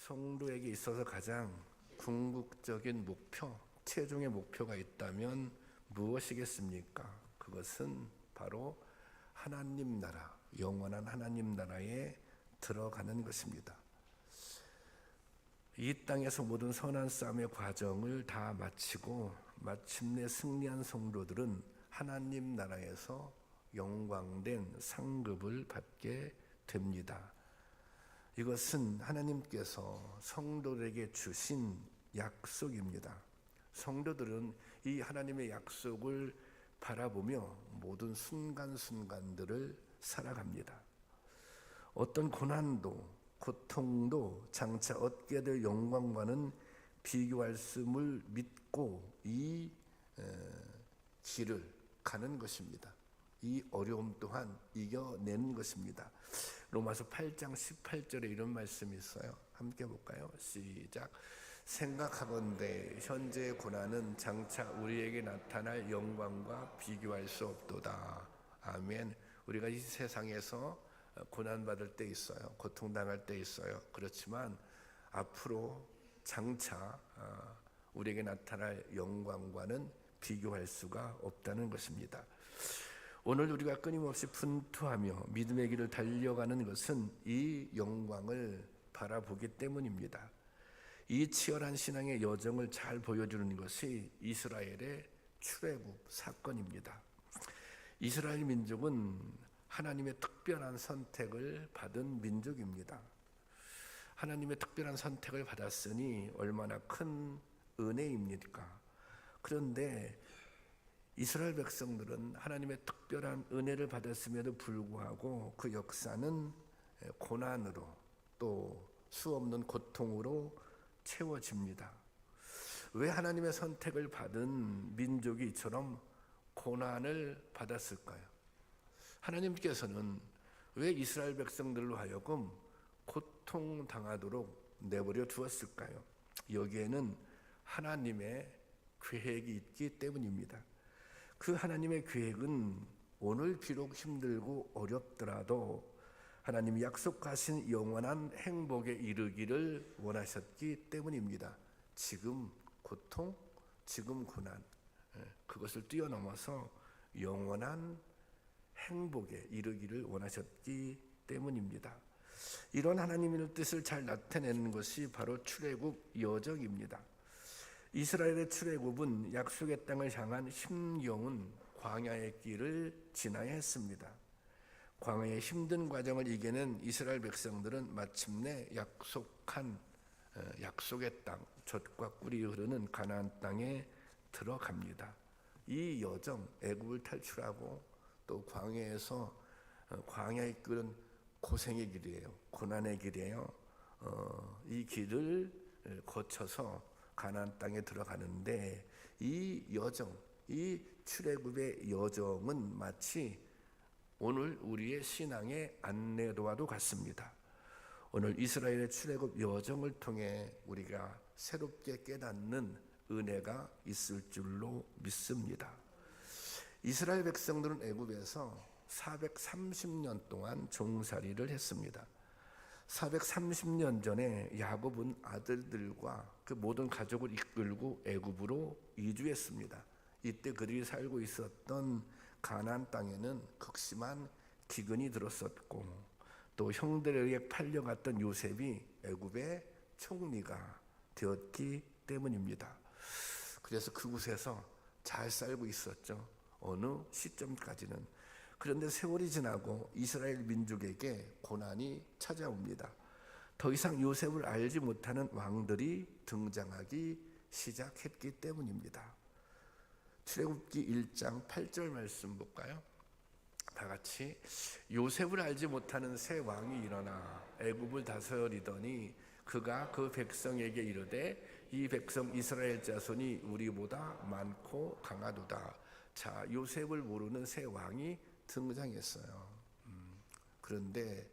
성도에게 있어서 가장 궁극적인 목표, 최종의 목표가 있다면 무엇이겠습니까? 그것은 바로 하나님 나라, 영원한 하나님 나라에 들어가는 것입니다. 이 땅에서 모든 선한 싸움의 과정을 다 마치고 마침내 승리한 성도들은 하나님 나라에서 영광된 상급을 받게 됩니다. 이것은 하나님께서 성도들에게 주신 약속입니다. 성도들은 이 하나님의 약속을 바라보며 모든 순간순간들을 살아갑니다. 어떤 고난도 고통도 장차 얻게 될 영광과는 비교할 수를 믿고 이 길을 가는 것입니다. 이 어려움 또한 이겨내는 것입니다. 로마서 8장 18절에 이런 말씀이 있어요. 함께 볼까요? 시작. 생각하건대 현재의 고난은 장차 우리에게 나타날 영광과 비교할 수 없도다. 아멘. 우리가 이 세상에서 고난받을 때 있어요. 고통당할 때 있어요. 그렇지만 앞으로 장차 우리에게 나타날 영광과는 비교할 수가 없다는 것입니다. 오늘 우리가 끊임없이 분투하며 믿음의 길을 달려가는 것은 이 영광을 바라보기 때문입니다. 이 치열한 신앙의 여정을 잘 보여주는 것이 이스라엘의 출애굽 사건입니다. 이스라엘 민족은 하나님의 특별한 선택을 받은 민족입니다. 하나님의 특별한 선택을 받았으니 얼마나 큰 은혜입니까? 그런데 이스라엘 백성들은 하나님의 특별한 은혜를 받았음에도 불구하고 그 역사는 고난으로 또 수없는 고통으로 채워집니다. 왜 하나님의 선택을 받은 민족이 이처럼 고난을 받았을까요? 하나님께서는 왜 이스라엘 백성들로 하여금 고통당하도록 내버려 두었을까요? 여기에는 하나님의 계획이 있기 때문입니다. 그 하나님의 계획은 오늘 비록 힘들고 어렵더라도 하나님이 약속하신 영원한 행복에 이르기를 원하셨기 때문입니다. 지금 고통, 지금 고난, 그것을 뛰어넘어서 영원한 행복에 이르기를 원하셨기 때문입니다. 이런 하나님의 뜻을 잘 나타내는 것이 바로 출애굽 여정입니다. 이스라엘의 출애굽은 약속의 땅을 향한 힘겨운 광야의 길을 지나야 했습니다. 광야의 힘든 과정을 이겨낸 이스라엘 백성들은 마침내 약속의 땅, 젖과 꿀이 흐르는 가나안 땅에 들어갑니다. 이 여정, 애굽을 탈출하고 또 광야의 길은 고생의 길이에요. 고난의 길이에요. 이 길을 거쳐서 가나안 땅에 들어가는데 이 여정, 이 출애굽의 여정은 마치 오늘 우리의 신앙의 안내로와도 같습니다. 오늘 이스라엘의 출애굽 여정을 통해 우리가 새롭게 깨닫는 은혜가 있을 줄로 믿습니다. 이스라엘 백성들은 애굽에서 430년 동안 종살이를 했습니다. 430년 전에 야곱은 아들들과 그 모든 가족을 이끌고 애굽으로 이주했습니다. 이때 그들이 살고 있었던 가나안 땅에는 극심한 기근이 들었었고 또 형들에게 팔려갔던 요셉이 애굽의 총리가 되었기 때문입니다. 그래서 그곳에서 잘 살고 있었죠. 어느 시점까지는. 그런데 세월이 지나고 이스라엘 민족에게 고난이 찾아옵니다. 더 이상 요셉을 알지 못하는 왕들이 등장하기 시작했기 때문입니다. 출애굽기 1장 8절 말씀 볼까요? 다 같이. 요셉을 알지 못하는 새 왕이 일어나 애굽을 다스리더니 그가 그 백성에게 이르되 이 백성 이스라엘 자손이 우리보다 많고 강하도다. 자, 요셉을 모르는 새 왕이 등장했어요. 그런데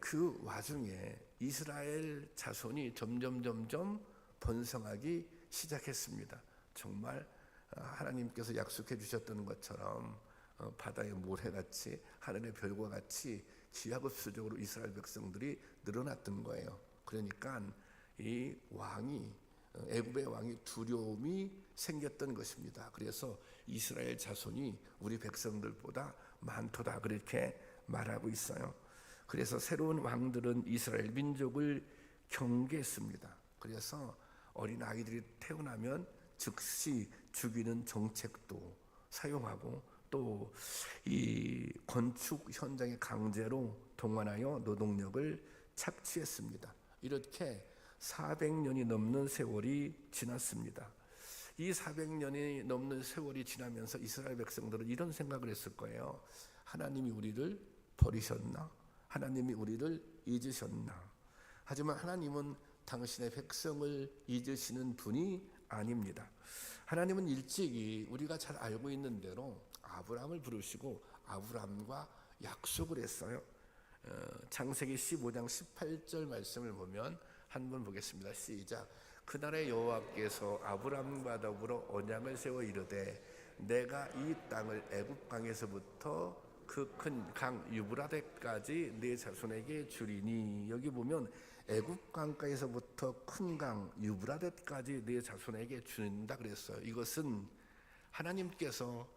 그 와중에 이스라엘 자손이 점점 번성하기 시작했습니다. 정말 하나님께서 약속해 주셨던 것처럼 바다의 모래같이 하늘의 별과 같이 기하급수적으로 이스라엘 백성들이 늘어났던 거예요. 그러니까 이 왕이 애굽의 왕이 두려움이 생겼던 것입니다. 그래서 이스라엘 자손이 우리 백성들보다 많도다 그렇게 말하고 있어요. 그래서 새로운 왕들은 이스라엘 민족을 경계했습니다. 그래서 어린 아이들이 태어나면 즉시 죽이는 정책도 사용하고 또 이 건축 현장에 강제로 동원하여 노동력을 착취했습니다. 이렇게 400년이 넘는 세월이 지났습니다. 이 400년이 넘는 세월이 지나면서 이스라엘 백성들은 이런 생각을 했을 거예요. 하나님이 우리를 버리셨나? 하나님이 우리를 잊으셨나? 하지만 하나님은 당신의 백성을 잊으시는 분이 아닙니다. 하나님은 일찍이 우리가 잘 알고 있는 대로 아브라함을 부르시고 아브라함과 약속을 했어요. 창세기 15장 18절 말씀을 보면 한번 보겠습니다. 시작. 그날에 여호와께서 아브라함과 더불어 언약을 세워 이르되 내가 이 땅을 애굽 강에서부터 그 큰 강 유브라데까지 네 자손에게 주리니. 여기 보면 애굽 강가에서부터 큰 강 유브라데까지 네 자손에게 준다 그랬어요. 이것은 하나님께서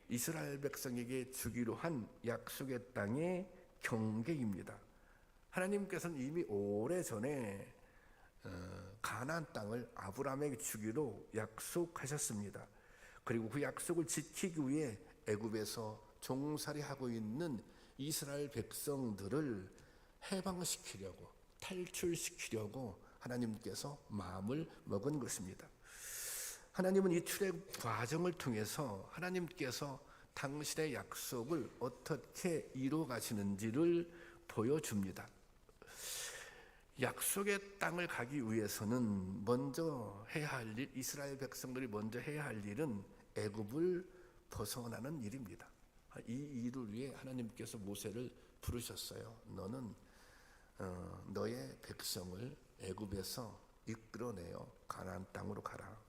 이스라엘 백성에게 주기로 한 약속의 땅의 경계입니다. 하나님께서는 이미 오래전에 가나안 땅을 아브라함에게 주기로 약속하셨습니다. 그리고 그 약속을 지키기 위해 애굽에서 종살이하고 있는 이스라엘 백성들을 해방시키려고 탈출시키려고 하나님께서 마음을 먹은 것입니다. 하나님은 이 출애굽 과정을 통해서 하나님께서 당신의 약속을 어떻게 이루어 가시는지를 보여줍니다. 약속의 땅을 가기 위해서는 먼저 해야 할 일, 이스라엘 백성들이 먼저 해야 할 일은 애굽을 벗어나는 일입니다. 이 일을 위해 하나님께서 모세를 부르셨어요. 너는 너의 백성을 애굽에서 이끌어내어 가나안 땅으로 가라.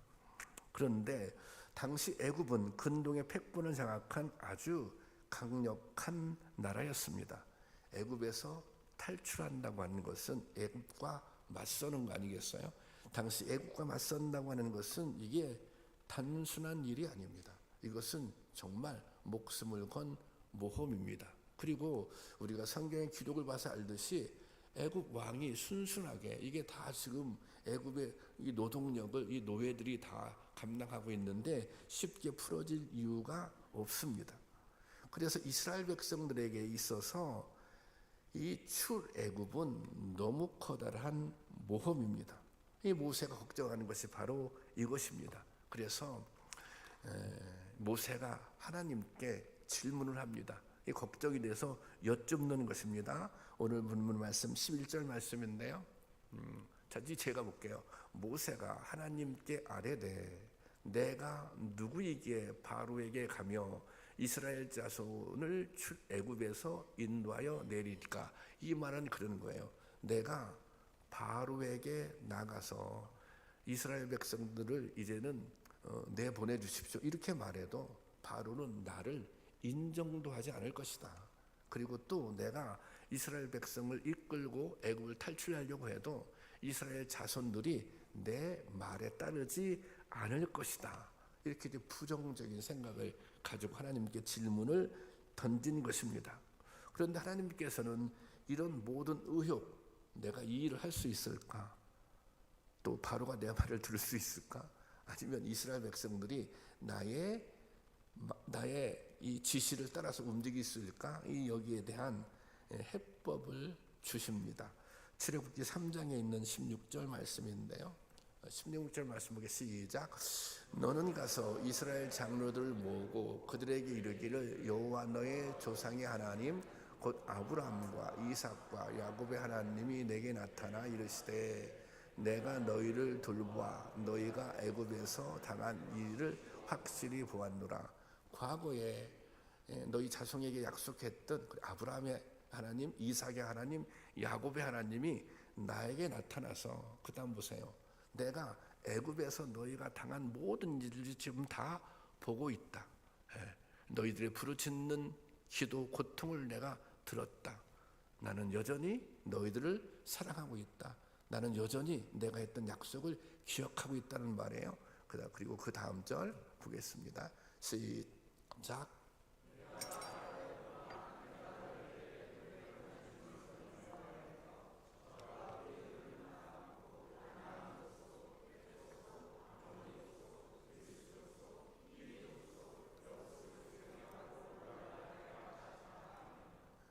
그런데 당시 애굽은 근동의 패권을 장악한 아주 강력한 나라였습니다. 애굽에서 탈출한다고 하는 것은 애굽과 맞서는 거 아니겠어요? 당시 애굽과 맞선다고 하는 것은 이게 단순한 일이 아닙니다. 이것은 정말 목숨을 건 모험입니다. 그리고 우리가 성경의 기록을 봐서 알듯이 애굽 왕이 순순하게 이게 다 지금 애굽의 이 노동력을 이 노예들이 다 감당하고 있는데 쉽게 풀어질 이유가 없습니다. 그래서 이스라엘 백성들에게 있어서 이 출애굽은 너무 커다란 모험입니다. 이 모세가 걱정하는 것이 바로 이것입니다. 그래서 모세가 하나님께 질문을 합니다. 이 걱정이 돼서 여쭙는 것입니다. 오늘 본문 말씀 11절 말씀인데요. 자, 이제 제가 볼게요. 모세가 하나님께 아뢰되 내가 누구에게 바로에게 가며 이스라엘 자손을 애굽에서 인도하여 내리리까? 이 말은 그런 거예요. 내가 바로에게 나가서 이스라엘 백성들을 이제는 내보내 주십시오. 이렇게 말해도 바로는 나를 인정도 하지 않을 것이다. 그리고 또 내가 이스라엘 백성을 이끌고 애굽을 탈출하려고 해도 이스라엘 자손들이 내 말에 따르지 않을 것이다. 이렇게 부정적인 생각을 가지고 하나님께 질문을 던진 것입니다. 그런데 하나님께서는 이런 모든 의혹, 내가 이 일을 할 수 있을까? 또 바로가 내 말을 들을 수 있을까? 아니면 이스라엘 백성들이 나의 이 지시를 따라서 움직일 수 있을까? 이 여기에 대한 해법을 주십니다. 출애굽기 3장에 있는 16절 말씀인데요. 16절 말씀 보겠습니다. 시작. 너는 가서 이스라엘 장로들을 모으고 그들에게 이르기를 여호와 너의 조상의 하나님 곧 아브라함과 이삭과 야곱의 하나님이 내게 나타나 이르시되 내가 너희를 돌보아 너희가 애굽에서 당한 일을 확실히 보았노라. 과거에 너희 자손에게 약속했던 아브라함의 하나님, 이삭의 하나님, 야곱의 하나님이 나에게 나타나서 그 다음 보세요. 내가 애굽에서 너희가 당한 모든 일을 지금 다 보고 있다. 너희들의 부르짖는 기도, 고통을 내가 들었다. 나는 여전히 너희들을 사랑하고 있다. 나는 여전히 내가 했던 약속을 기억하고 있다는 말이에요. 그리고 그 다음 절 보겠습니다. 시작.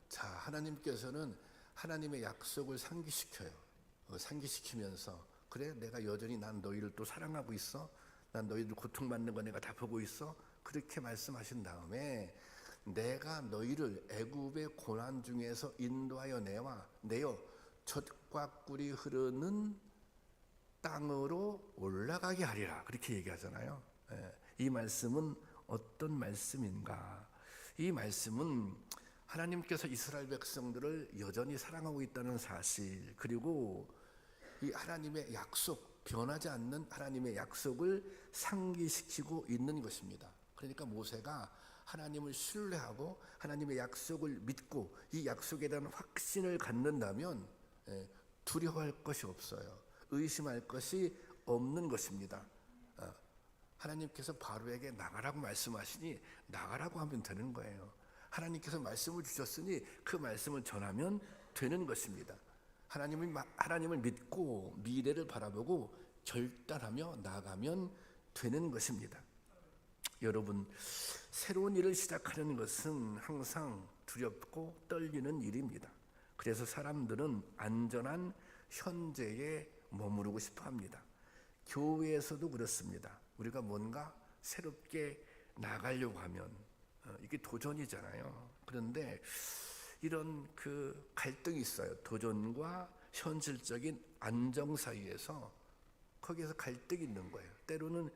자, 하나님께서는 하나님의 약속을 상기시켜요. 상기시키면서 그래, 내가 여전히 난 너희를 또 사랑하고 있어. 난 너희들 고통받는 거 내가 다 보고 있어. 그렇게 말씀하신 다음에 내가 너희를 애굽의 고난 중에서 인도하여 내어 젖과 꿀이 흐르는 땅으로 올라가게 하리라. 그렇게 얘기하잖아요. 이 말씀은 어떤 말씀인가? 이 말씀은 하나님께서 이스라엘 백성들을 여전히 사랑하고 있다는 사실, 그리고 이 하나님의 약속, 변하지 않는 하나님의 약속을 상기시키고 있는 것입니다. 그러니까 모세가 하나님을 신뢰하고 하나님의 약속을 믿고 이 약속에 대한 확신을 갖는다면 두려워할 것이 없어요. 의심할 것이 없는 것입니다. 하나님께서 바로에게 나가라고 말씀하시니 나가라고 하면 되는 거예요. 하나님께서 말씀을 주셨으니 그 말씀을 전하면 되는 것입니다. 하나님을 믿고 미래를 바라보고 결단하며 나아가면 되는 것입니다. 여러분, 새로운 일을 시작하는 것은 항상 두렵고 떨리는 일입니다. 그래서 사람들은 안전한 현재에 머무르고 싶어 합니다. 교회에서도 그렇습니다. 우리가 뭔가 새롭게 나가려고 하면 이게 도전이잖아요. 그런데 이런 그 갈등이 있어요. 도전과 현실적인 안정 사이에서 거기에서 갈등이 있는 거예요. 때로는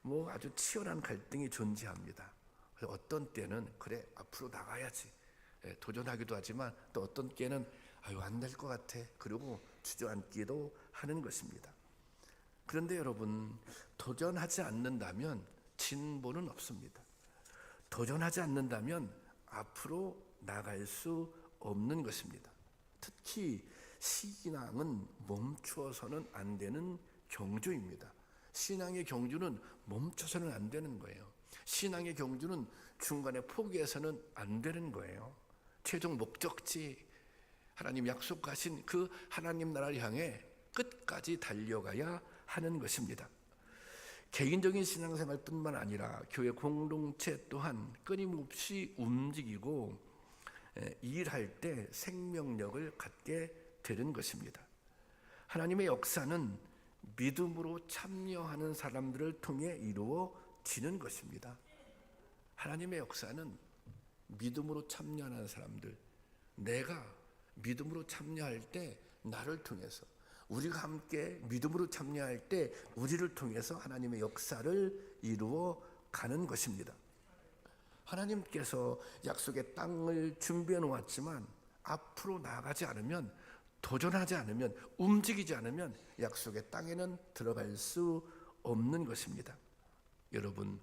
뭐 아주 치열한 갈등이 존재합니다. 그래서 어떤 때는 그래, 앞으로 나가야지 도전하기도 하지만 또 어떤 때는 아유, 안 될 것 같아. 그리고 주저앉기도 하는 것입니다. 그런데 여러분, 도전하지 않는다면 진보는 없습니다. 도전하지 않는다면 앞으로 나갈 수 없는 것입니다. 특히 신앙은 멈추어서는 안 되는 경주입니다. 신앙의 경주는 멈춰서는 안 되는 거예요. 신앙의 경주는 중간에 포기해서는 안 되는 거예요. 최종 목적지, 하나님 약속하신 그 하나님 나라를 향해 끝까지 달려가야 하는 것입니다. 개인적인 신앙생활뿐만 아니라 교회 공동체 또한 끊임없이 움직이고 일할 때 생명력을 갖게 되는 것입니다. 하나님의 역사는 믿음으로 참여하는 사람들을 통해 이루어지는 것입니다. 하나님의 역사는 믿음으로 참여하는 사람들, 내가 믿음으로 참여할 때 나를 통해서, 우리가 함께 믿음으로 참여할 때 우리를 통해서 하나님의 역사를 이루어 가는 것입니다. 하나님께서 약속의 땅을 준비해 놓았지만 앞으로 나아가지 않으면, 도전하지 않으면, 움직이지 않으면 약속의 땅에는 들어갈 수 없는 것입니다. 여러분,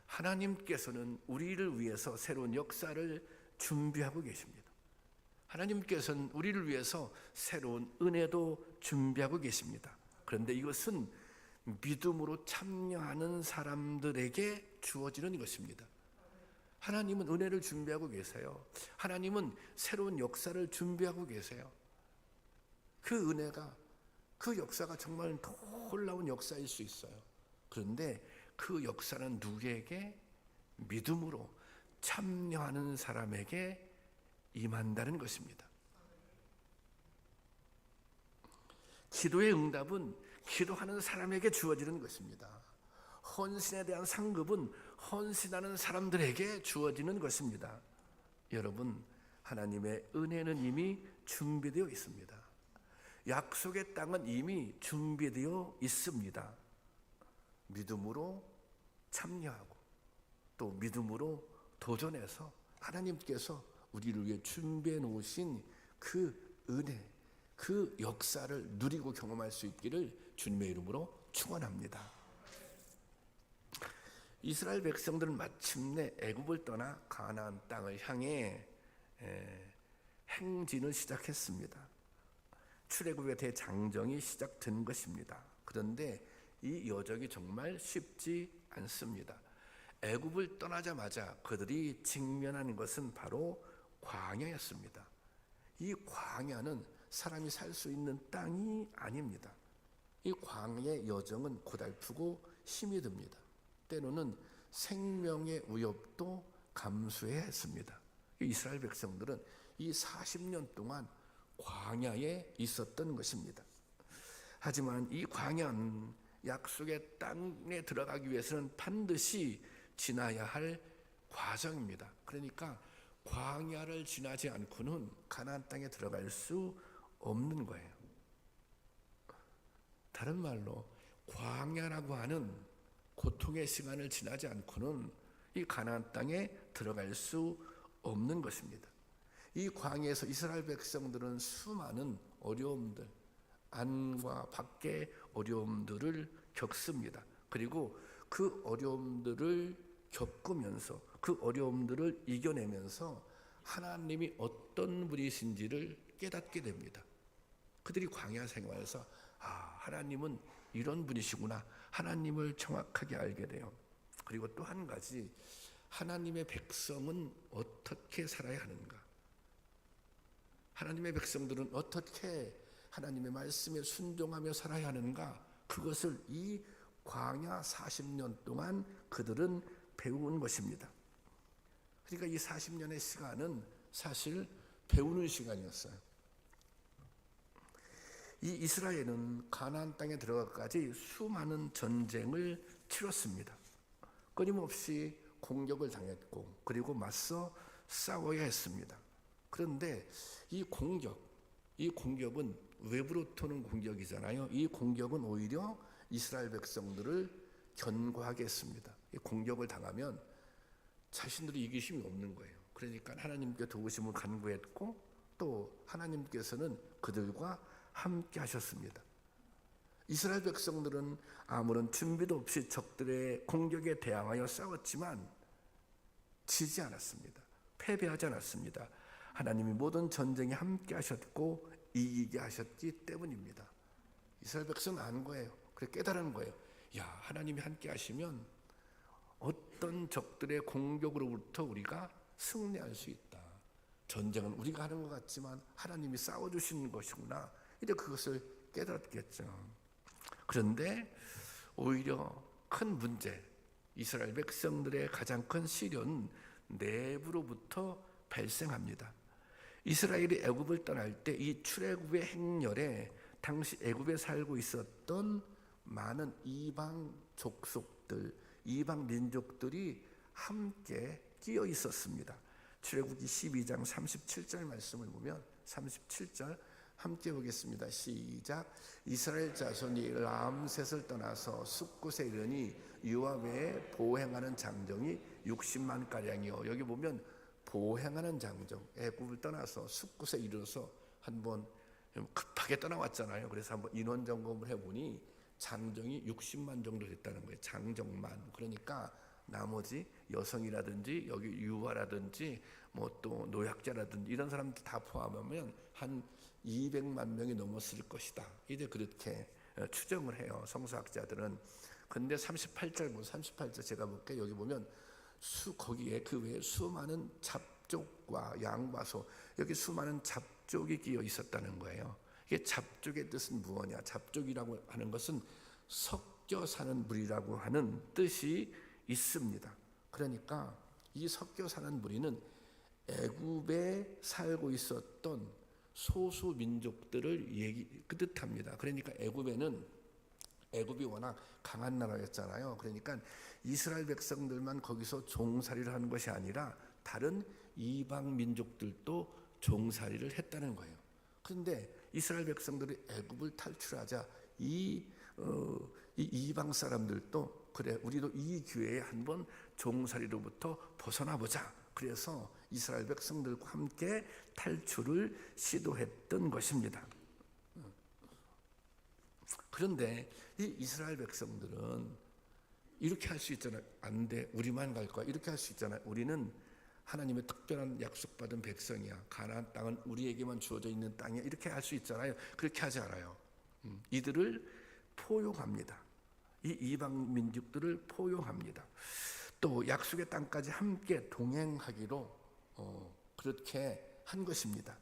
하나님께서는 우리를 위해서 새로운 역사를 준비하고 계십니다. 하나님께서는 우리를 위해서 새로운 은혜도 준비하고 계십니다. 그런데 이것은 믿음으로 참여하는 사람들에게 주어지는 것입니다. 하나님은 은혜를 준비하고 계세요. 하나님은 새로운 역사를 준비하고 계세요. 그 은혜가, 그 역사가 정말 놀라운 역사일 수 있어요. 그런데 그 역사는 누구에게? 믿음으로 참여하는 사람에게 임한다는 것입니다. 기도의 응답은 기도하는 사람에게 주어지는 것입니다. 헌신에 대한 상급은 헌신하는 사람들에게 주어지는 것입니다. 여러분, 하나님의 은혜는 이미 준비되어 있습니다. 약속의 땅은 이미 준비되어 있습니다. 믿음으로 참여하고 또 믿음으로 도전해서 하나님께서 우리를 위해 준비해 놓으신 그 은혜, 그 역사를 누리고 경험할 수 있기를 주님의 이름으로 축원합니다. 이스라엘 백성들은 마침내 애굽을 떠나 가나안 땅을 향해 행진을 시작했습니다. 출애굽의 대장정이 시작된 것입니다. 그런데 이 여정이 정말 쉽지 않습니다. 애굽을 떠나자마자 그들이 직면하는 것은 바로 광야였습니다. 이 광야는 사람이 살 수 있는 땅이 아닙니다. 이 광야의 여정은 고달프고 힘이 듭니다. 때로는 생명의 위협도 감수해야 했습니다. 이스라엘 백성들은 이 40년 동안 광야에 있었던 것입니다. 하지만 이 광야는 약속의 땅에 들어가기 위해서는 반드시 지나야 할 과정입니다. 그러니까 광야를 지나지 않고는 가나안 땅에 들어갈 수 없는 거예요. 다른 말로 광야라고 하는 고통의 시간을 지나지 않고는 이 가나안 땅에 들어갈 수 없는 것입니다. 이 광야에서 이스라엘 백성들은 수많은 어려움들, 안과 밖의 어려움들을 겪습니다. 그리고 그 어려움들을 겪으면서 그 어려움들을 이겨내면서 하나님이 어떤 분이신지를 깨닫게 됩니다. 그들이 광야 생활에서 하나님은 이런 분이시구나, 하나님을 정확하게 알게 돼요. 그리고 또 한 가지, 하나님의 백성은 어떻게 살아야 하는가, 하나님의 백성들은 어떻게 하나님의 말씀에 순종하며 살아야 하는가, 그것을 이 광야 40년 동안 그들은 배운 것입니다. 그러니까 이 40년의 시간은 사실 배우는 시간이었어요. 이 이스라엘은 가나안 땅에 들어가기까지 수많은 전쟁을 치렀습니다. 끊임없이 공격을 당했고 그리고 맞서 싸워야 했습니다. 그런데 이 공격은 외부로부터 오는 공격이잖아요. 이 공격은 오히려 이스라엘 백성들을 견고하게 했습니다. 이 공격을 당하면 자신들이 이길 힘이 없는 거예요. 그러니까 하나님께 도우심을 간구했고 또 하나님께서는 그들과 함께 하셨습니다. 이스라엘 백성들은 아무런 준비도 없이 적들의 공격에 대항하여 싸웠지만 지지 않았습니다. 패배하지 않았습니다. 하나님이 모든 전쟁에 함께 하셨고 이기게 하셨기 때문입니다. 이스라엘 백성은 아는 거예요. 그래 깨달은 거예요. 하나님이 함께 하시면 어떤 적들의 공격으로부터 우리가 승리할 수 있다. 전쟁은 우리가 하는 것 같지만 하나님이 싸워주시는 것이구나. 이제 그것을 깨달았겠죠. 그런데 오히려 큰 문제, 이스라엘 백성들의 가장 큰 시련은 내부로부터 발생합니다. 이스라엘이 애굽을 떠날 때 이 출애굽의 행렬에 당시 애굽에 살고 있었던 많은 이방 족속들, 이방 민족들이 함께 끼어 있었습니다. 출애굽기 12장 37절 말씀을 보면 37절 함께 보겠습니다. 시작. 이스라엘 자손이 람셋을 떠나서 숫곳에 이르니 유아베에 보행하는 장정이 60만 가량이요. 여기 보면 보행하는 장정, 애굽을 떠나서 숫곳에 이르러서 한번 급하게 떠나왔잖아요. 그래서 한번 인원 점검을 해보니 장정이 60만 정도 됐다는 거예요. 장정만. 그러니까 나머지 여성이라든지 여기 유아라든지 뭐 또 노약자라든지 이런 사람들 다 포함하면 한 200만 명이 넘었을 것이다. 이제 그렇게 추정을 해요. 성서학자들은. 근데 38절 제가 볼게요. 여기 보면 거기에 그 외에 수많은 잡족과 양과소, 여기 수많은 잡족이 끼어 있었다는 거예요. 이게 잡족의 뜻은 무엇이냐? 잡족이라고 하는 것은 섞여 사는 무리라고 하는 뜻이 있습니다. 그러니까 이 섞여 사는 무리는 애굽에 살고 있었던 소수 민족들을 뜻합니다. 그러니까 애굽이 워낙 강한 나라였잖아요. 그러니까 이스라엘 백성들만 거기서 종살이를 하는 것이 아니라 다른 이방 민족들도 종살이를 했다는 거예요. 그런데 이스라엘 백성들이 애굽을 탈출하자 이 이방 사람들도 그래 우리도 이 기회에 한번 종살이로부터 벗어나 보자. 그래서 이스라엘 백성들과 함께 탈출을 시도했던 것입니다. 그런데 이 이스라엘 백성들은 이렇게 할 수 있잖아요. 안 돼, 우리만 갈 거야. 이렇게 할 수 있잖아요. 우리는 하나님의 특별한 약속받은 백성이야. 가나안 땅은 우리에게만 주어져 있는 땅이야. 이렇게 할 수 있잖아요. 그렇게 하지 않아요. 이들을 포용합니다. 이 이방 민족들을 포용합니다. 또 약속의 땅까지 함께 동행하기로 그렇게 한 것입니다.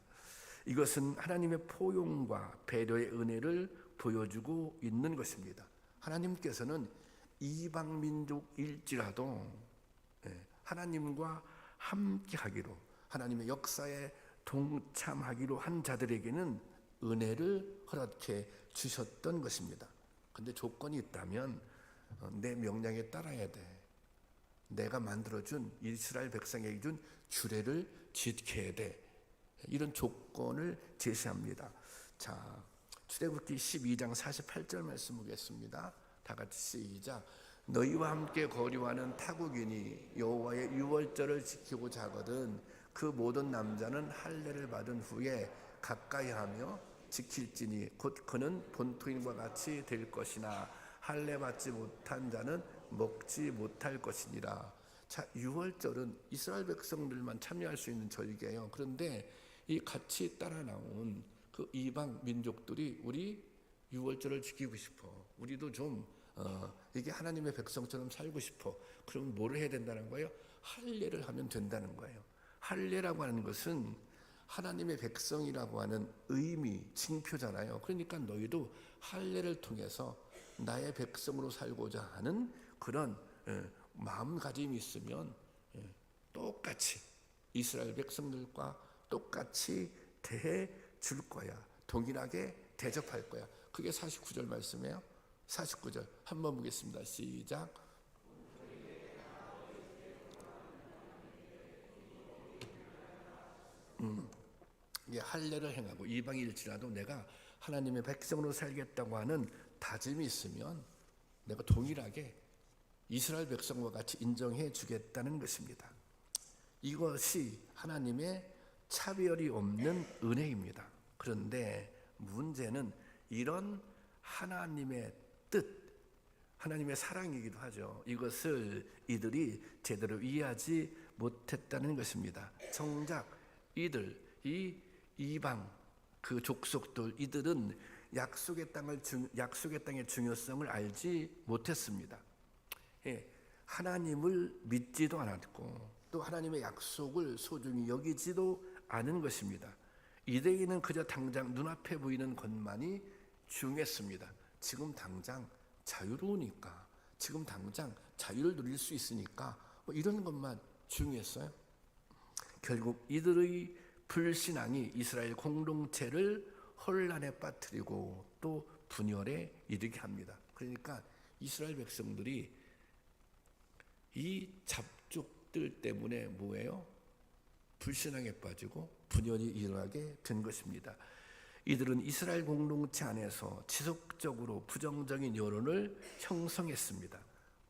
이것은 하나님의 포용과 배려의 은혜를 보여주고 있는 것입니다. 하나님께서는 이방 민족일지라도 하나님과 함께하기로, 하나님의 역사에 동참하기로 한 자들에게는 은혜를 허락해 주셨던 것입니다. 근데 조건이 있다면 내 명령에 따라야 돼. 내가 만들어준 이스라엘 백성에게 준 규례를 지켜야 돼. 이런 조건을 제시합니다. 자, 출애굽기 12장 48절 말씀 보겠습니다. 다 같이 시작. 너희와 함께 거류하는 타국인이 여호와의 유월절을 지키고자 하거든 그 모든 남자는 할례를 받은 후에 가까이 하며 지킬지니 곧 그는 본토인과 같이 될 것이나 할례 받지 못한 자는 먹지 못할 것이니라. 자, 유월절은 이스라엘 백성들만 참여할 수 있는 절기예요. 그런데 이 같이 따라 나온 그 이방 민족들이 우리 유월절을 지키고 싶어. 우리도 좀 이게 하나님의 백성처럼 살고 싶어. 그럼 뭘 해야 된다는 거예요? 할례를 하면 된다는 거예요. 할례라고 하는 것은 하나님의 백성이라고 하는 의미, 징표잖아요. 그러니까 너희도 할례를 통해서 나의 백성으로 살고자 하는 그런 마음가짐이 있으면 똑같이 이스라엘 백성들과 똑같이 대해 줄 거야. 동일하게 대접할 거야. 그게 49절 말씀이에요. 49절 한번 보겠습니다. 시작. 할례를 행하고 이방일지라도 내가 하나님의 백성으로 살겠다고 하는 다짐이 있으면 내가 동일하게 이스라엘 백성과 같이 인정해 주겠다는 것입니다. 이것이 하나님의 차별이 없는 은혜입니다. 그런데 문제는 이런 하나님의 뜻, 하나님의 사랑이기도 하죠. 이것을 이들이 제대로 이해하지 못했다는 것입니다. 정작 이들, 이 이방 그 족속들, 이들은 약속의 땅의 중요성을 알지 못했습니다. 하나님을 믿지도 않았고 또 하나님의 약속을 소중히 여기지도 않은 것입니다. 이들에게는 그저 당장 눈앞에 보이는 것만이 중요했습니다. 지금 당장 자유로우니까, 지금 당장 자유를 누릴 수 있으니까 이런 것만 중요했어요. 결국 이들의 불신앙이 이스라엘 공동체를 혼란에 빠뜨리고 또 분열에 이르게 합니다. 그러니까 이스라엘 백성들이 이 잡족들 때문에 뭐예요? 불신앙에 빠지고 분열이 일어나게 된 것입니다. 이들은 이스라엘 공동체 안에서 지속적으로 부정적인 여론을 형성했습니다.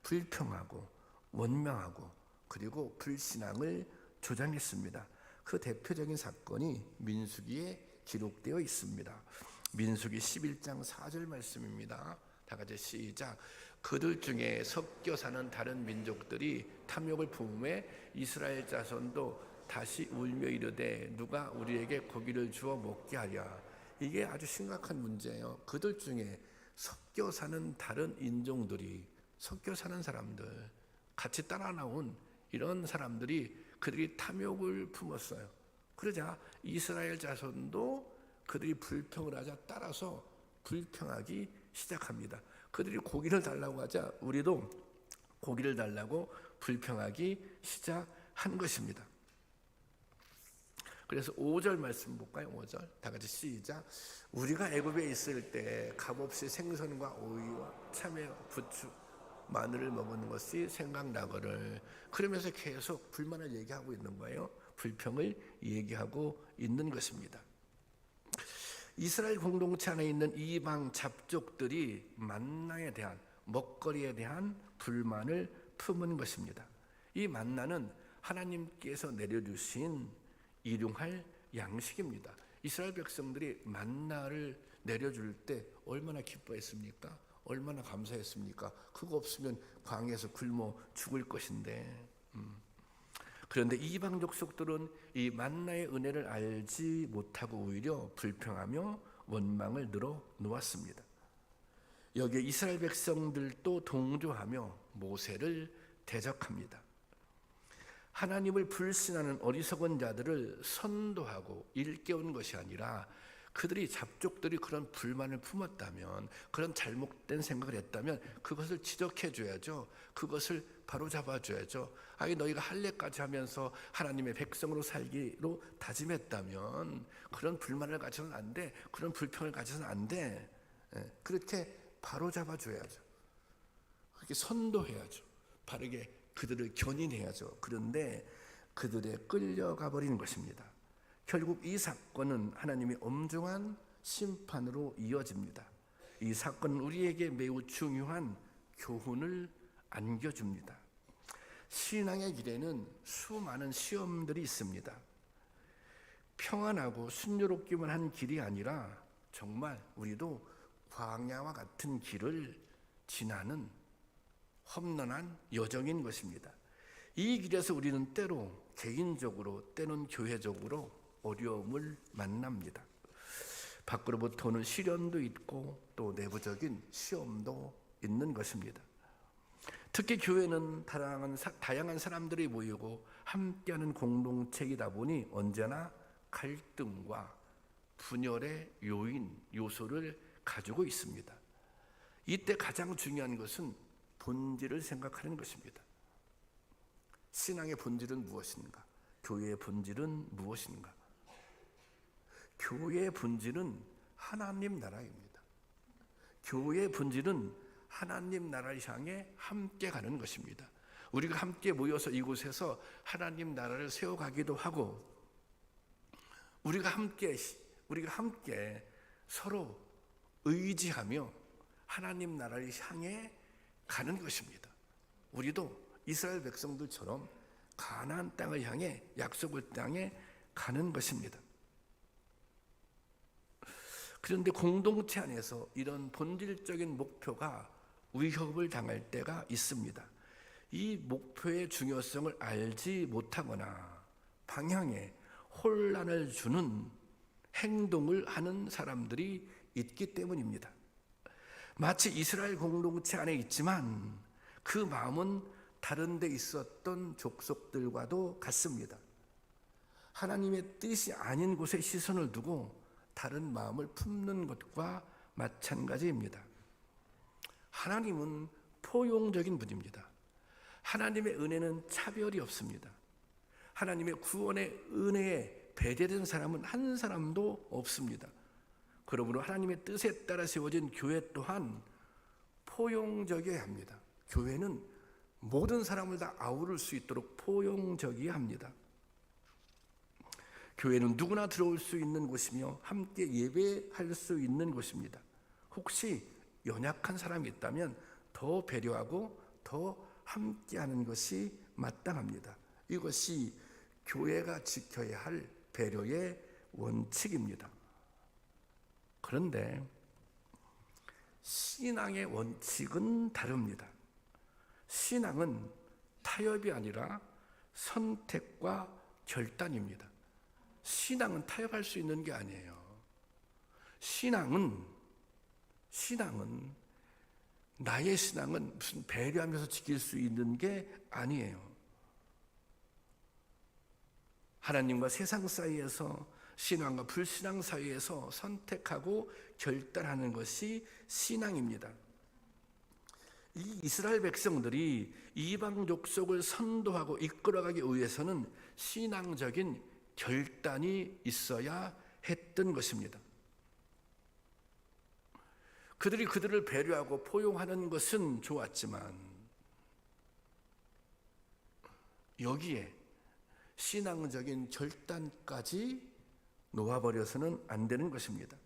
불평하고 원망하고 그리고 불신앙을 조장했습니다. 그 대표적인 사건이 민수기에 기록되어 있습니다. 민수기 11장 4절 말씀입니다. 다 같이 시작. 그들 중에 섞여 사는 다른 민족들이 탐욕을 품음에 이스라엘 자손도 다시 울며 이르되 누가 우리에게 고기를 주어 먹게 하랴. 이게 아주 심각한 문제예요. 그들 중에 섞여 사는 다른 인종들이, 섞여 사는 사람들, 같이 따라 나온 이런 사람들이 그들이 탐욕을 품었어요. 그러자 이스라엘 자손도 그들이 불평을 하자 따라서 불평하기 시작합니다. 그들이 고기를 달라고 하자 우리도 고기를 달라고 불평하기 시작한 것입니다. 그래서 5절 말씀 볼까요? 5절 다 같이 시작. 우리가 애굽에 있을 때 값없이 생선과 오이와 참외, 부추, 마늘을 먹는 것이 생각나거늘. 그러면서 계속 불만을 얘기하고 있는 거예요. 불평을 얘기하고 있는 것입니다. 이스라엘 공동체 안에 있는 이방 잡족들이 만나에 대한, 먹거리에 대한 불만을 품은 것입니다. 이 만나는 하나님께서 내려주신 일용할 양식입니다. 이스라엘 백성들이 만나를 내려줄 때 얼마나 기뻐했습니까? 얼마나 감사했습니까? 그거 없으면 광야에서 굶어 죽을 것인데. 그런데 이방 족속들은 이 만나의 은혜를 알지 못하고 오히려 불평하며 원망을 늘어 놓았습니다. 여기에 이스라엘 백성들도 동조하며 모세를 대적합니다. 하나님을 불신하는 어리석은 자들을 선도하고 일깨운 것이 아니라 그들이 잡족들이 그런 불만을 품었다면, 그런 잘못된 생각을 했다면 그것을 지적해 줘야죠. 그것을 바로 잡아 줘야죠. 아니, 너희가 할례까지 하면서 하나님의 백성으로 살기로 다짐했다면 그런 불만을 가져서는 안 돼. 그런 불평을 가져서는 안 돼. 그렇게 바로 잡아 줘야죠. 그렇게 선도해야죠. 바르게 그들을 견인해야죠. 그런데 그들에 끌려가 버리는 것입니다. 결국 이 사건은 하나님의 엄중한 심판으로 이어집니다. 이 사건은 우리에게 매우 중요한 교훈을 안겨줍니다. 신앙의 길에는 수많은 시험들이 있습니다. 평안하고 순조롭기만 한 길이 아니라 정말 우리도 광야와 같은 길을 지나는 험난한 여정인 것입니다. 이 길에서 우리는 때로 개인적으로, 때는 교회적으로 어려움을 만납니다. 밖으로부터 오는 시련도 있고 또 내부적인 시험도 있는 것입니다. 특히 교회는 다양한 사람들이 모이고 함께하는 공동체이다 보니 언제나 갈등과 분열의 요소를 가지고 있습니다. 이때 가장 중요한 것은 본질을 생각하는 것입니다. 신앙의 본질은 무엇인가? 교회의 본질은 무엇인가? 교회의 본질은 하나님 나라입니다. 교회의 본질은 하나님 나라를 향해 함께 가는 것입니다. 우리가 함께 모여서 이곳에서 하나님 나라를 세워가기도 하고, 우리가 함께 서로 의지하며 하나님 나라를 향해 가는 것입니다. 우리도 이스라엘 백성들처럼 가나안 땅을 향해, 약속의 땅에 가는 것입니다. 그런데 공동체 안에서 이런 본질적인 목표가 위협을 당할 때가 있습니다. 이 목표의 중요성을 알지 못하거나 방향에 혼란을 주는 행동을 하는 사람들이 있기 때문입니다. 마치 이스라엘 공동체 안에 있지만 그 마음은 다른 데 있었던 족속들과도 같습니다. 하나님의 뜻이 아닌 곳에 시선을 두고 다른 마음을 품는 것과 마찬가지입니다. 하나님은 포용적인 분입니다. 하나님의 은혜는 차별이 없습니다. 하나님의 구원의 은혜에 배제된 사람은 한 사람도 없습니다. 그러므로 하나님의 뜻에 따라 세워진 교회 또한 포용적이어야 합니다. 교회는 모든 사람을 다 아우를 수 있도록 포용적이어야 합니다. 교회는 누구나 들어올 수 있는 곳이며 함께 예배할 수 있는 곳입니다. 혹시 연약한 사람이 있다면 더 배려하고 더 함께하는 것이 마땅합니다. 이것이 교회가 지켜야 할 배려의 원칙입니다. 그런데 신앙의 원칙은 다릅니다. 신앙은 타협이 아니라 선택과 결단입니다. 신앙은 타협할 수 있는 게 아니에요. 나의 신앙은 무슨 배려하면서 지킬 수 있는 게 아니에요. 하나님과 세상 사이에서, 신앙과 불신앙 사이에서 선택하고 결단하는 것이 신앙입니다. 이 이스라엘 백성들이 이방 족속을 선도하고 이끌어가기 위해서는 신앙적인 결단이 있어야 했던 것입니다. 그들이 그들을 배려하고 포용하는 것은 좋았지만 여기에 신앙적인 결단까지 놓아버려서는 안 되는 것입니다.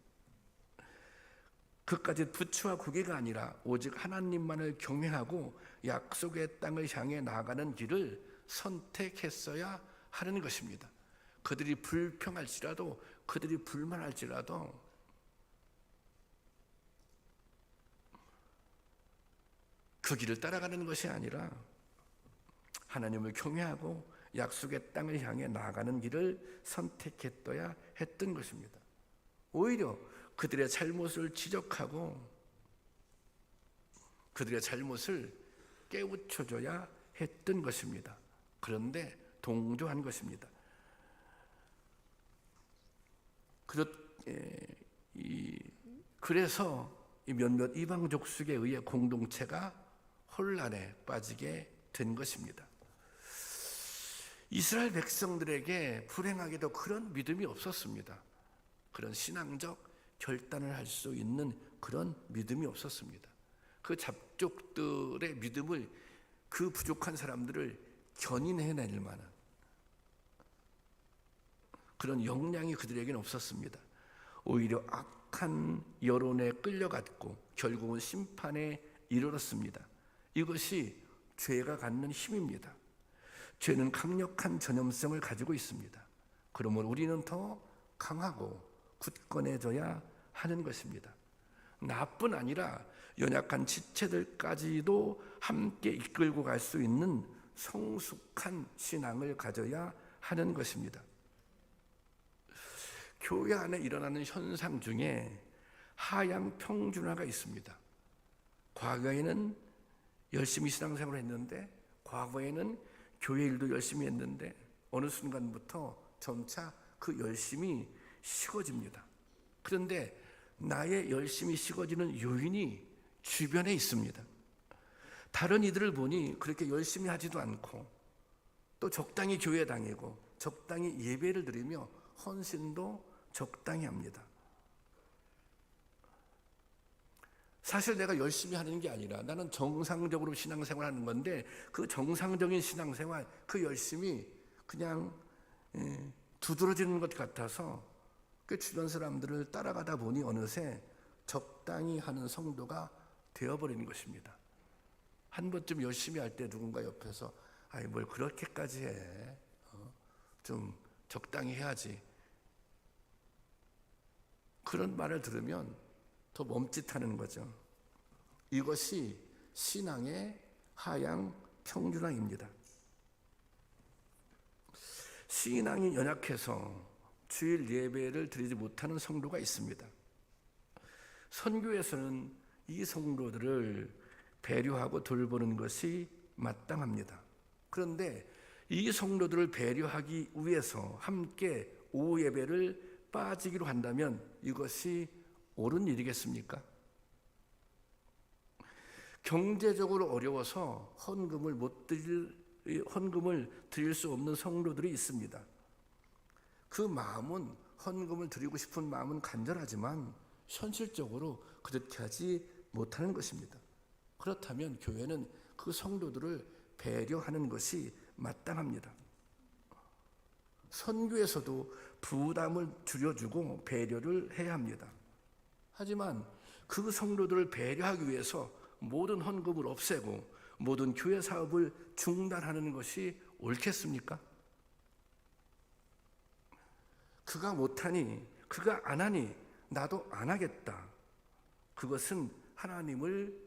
그까지 부추와 구개가 아니라 오직 하나님만을 경외하고 약속의 땅을 향해 나아가는 길을 선택했어야 하는 것입니다. 그들이 불평할지라도, 그들이 불만할지라도 그 길을 따라가는 것이 아니라 하나님을 경외하고 약속의 땅을 향해 나아가는 길을 선택했어야 했던 것입니다. 오히려 그들의 잘못을 지적하고 그들의 잘못을 깨우쳐줘야 했던 것입니다. 그런데 동조한 것입니다. 그래서 몇몇 이방 족속에 의해 공동체가 혼란에 빠지게 된 것입니다. 이스라엘 백성들에게 불행하게도 그런 믿음이 없었습니다. 그런 신앙적 결단을 할 수 있는 그런 믿음이 없었습니다. 그 잡족들의 믿음을, 그 부족한 사람들을 견인해낼 만한 그런 역량이 그들에게는 없었습니다. 오히려 악한 여론에 끌려갔고 결국은 심판에 이르렀습니다. 이것이 죄가 갖는 힘입니다. 죄는 강력한 전염성을 가지고 있습니다. 그러므로 우리는 더 강하고 굳건해져야 하는 것입니다. 나뿐 아니라 연약한 지체들까지도 함께 이끌고 갈 수 있는 성숙한 신앙을 가져야 하는 것입니다. 교회 안에 일어나는 현상 중에 하향 평준화가 있습니다. 과거에는 열심히 신앙생활을 했는데, 과거에는 교회 일도 열심히 했는데 어느 순간부터 점차 그 열심이 식어집니다. 그런데 나의 열심이 식어지는 요인이 주변에 있습니다. 다른 이들을 보니 그렇게 열심히 하지도 않고 또 적당히 교회 다니고 적당히 예배를 드리며 헌신도 적당히 합니다. 사실 내가 열심히 하는 게 아니라 나는 정상적으로 신앙생활 하는 건데, 그 정상적인 신앙생활, 그 열심이 그냥 두드러지는 것 같아서 그 주변 사람들을 따라가다 보니 어느새 적당히 하는 성도가 되어버리는 것입니다. 한 번쯤 열심히 할 때 누군가 옆에서 아이 뭘 그렇게까지 해, 좀 적당히 해야지, 그런 말을 들으면 더 멈칫하는 거죠. 이것이 신앙의 하향 평준화입니다. 신앙이 연약해서 주일 예배를 드리지 못하는 성도가 있습니다. 선교에서는 이 성도들을 배려하고 돌보는 것이 마땅합니다. 그런데 이 성도들을 배려하기 위해서 함께 오후 예배를 빠지기로 한다면 이것이 옳은 일이겠습니까? 경제적으로 어려워서 헌금을 드릴 수 없는 성도들이 있습니다. 그 마음은, 헌금을 드리고 싶은 마음은 간절하지만 현실적으로 그렇게 하지 못하는 것입니다. 그렇다면 교회는 그 성도들을 배려하는 것이 마땅합니다. 선교에서도 부담을 줄여주고 배려를 해야 합니다. 하지만 그 성도들을 배려하기 위해서 모든 헌금을 없애고 모든 교회 사업을 중단하는 것이 옳겠습니까? 그가 못하니, 그가 안 하니 나도 안 하겠다. 그것은 하나님을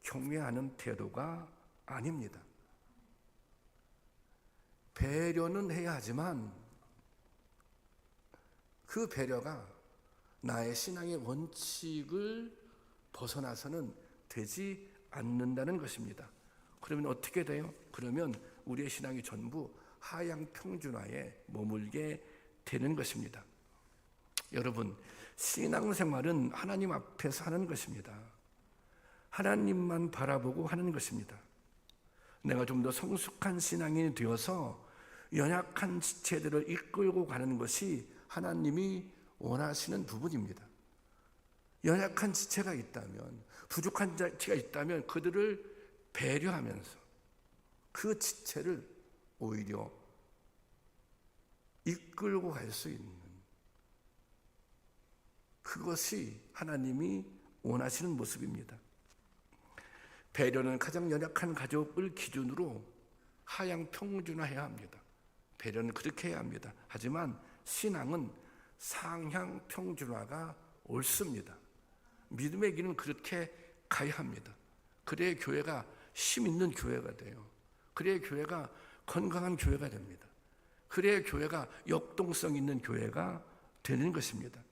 경외하는 태도가 아닙니다. 배려는 해야 하지만 그 배려가 나의 신앙의 원칙을 벗어나서는 되지 않는다는 것입니다. 그러면 어떻게 돼요? 그러면 우리의 신앙이 전부 하향 평준화에 머물게 되는 것입니다. 여러분, 신앙생활은 하나님 앞에서 하는 것입니다. 하나님만 바라보고 하는 것입니다. 내가 좀 더 성숙한 신앙인이 되어서 연약한 지체들을 이끌고 가는 것이 하나님이 원하시는 부분입니다. 연약한 지체가 있다면, 부족한 지체가 있다면 그들을 배려하면서 그 지체를 오히려 이끌고 갈 수 있는, 그것이 하나님이 원하시는 모습입니다. 배려는 가장 연약한 가족을 기준으로 하향 평준화해야 합니다. 배려는 그렇게 해야 합니다. 하지만 신앙은 상향 평준화가 옳습니다. 믿음의 길은 그렇게 가야 합니다. 그래야 교회가 힘 있는 교회가 돼요. 그래야 교회가 건강한 교회가 됩니다. 그래야 교회가 역동성 있는 교회가 되는 것입니다.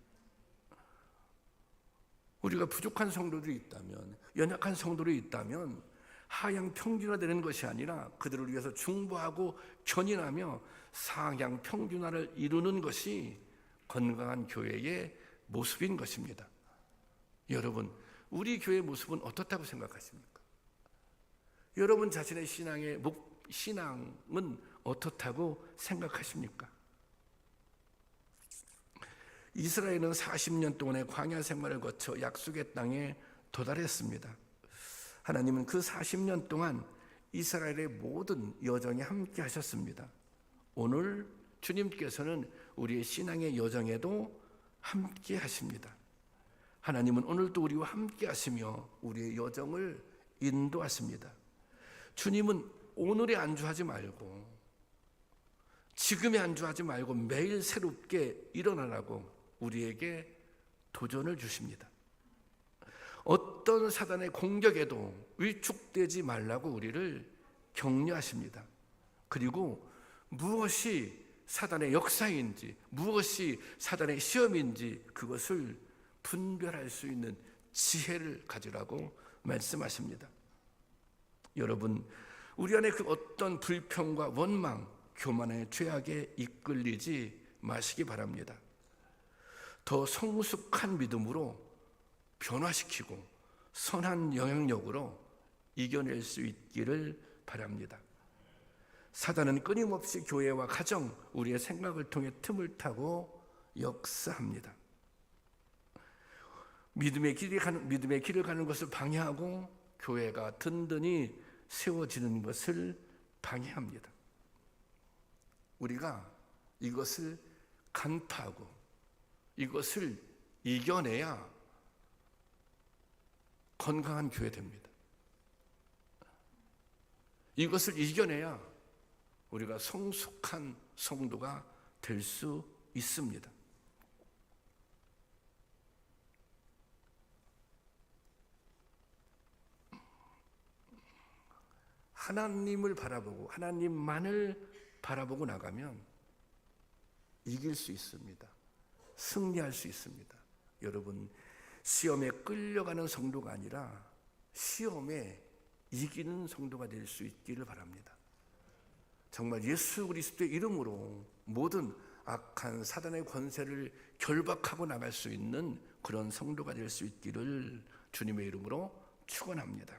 우리가 부족한 성도들이 있다면, 연약한 성도들이 있다면 하향 평준화되는 것이 아니라 그들을 위해서 중보하고 견인하며 상향 평준화를 이루는 것이 건강한 교회의 모습인 것입니다. 여러분, 우리 교회의 모습은 어떻다고 생각하십니까? 여러분 자신의 신앙은 어떻다고 생각하십니까? 이스라엘은 40년 동안의 광야 생활을 거쳐 약속의 땅에 도달했습니다. 하나님은 그 40년 동안 이스라엘의 모든 여정에 함께 하셨습니다. 오늘 주님께서는 우리의 신앙의 여정에도 함께 하십니다. 하나님은 오늘도 우리와 함께 하시며 우리의 여정을 인도하십니다. 주님은 오늘에 안주하지 말고, 지금에 안주하지 말고 매일 새롭게 일어나라고 우리에게 도전을 주십니다. 어떤 사단의 공격에도 위축되지 말라고 우리를 격려하십니다. 그리고 무엇이 사단의 역사인지, 무엇이 사단의 시험인지 그것을 분별할 수 있는 지혜를 가지라고 말씀하십니다. 여러분, 우리 안에 그 어떤 불평과 원망, 교만의 죄악에 이끌리지 마시기 바랍니다. 더 성숙한 믿음으로 변화시키고 선한 영향력으로 이겨낼 수 있기를 바랍니다. 사단은 끊임없이 교회와 가정, 우리의 생각을 통해 틈을 타고 역사합니다. 믿음의 길을 가는 것을 방해하고 교회가 든든히 세워지는 것을 방해합니다. 우리가 이것을 간파하고 이것을 이겨내야 건강한 교회 됩니다. 이것을 이겨내야 우리가 성숙한 성도가 될 수 있습니다. 하나님을 바라보고 하나님만을 바라보고 나가면 이길 수 있습니다. 승리할 수 있습니다. 여러분, 시험에 끌려가는 성도가 아니라 시험에 이기는 성도가 될 수 있기를 바랍니다. 정말 예수 그리스도의 이름으로 모든 악한 사단의 권세를 결박하고 나갈 수 있는 그런 성도가 될 수 있기를 주님의 이름으로 축원합니다.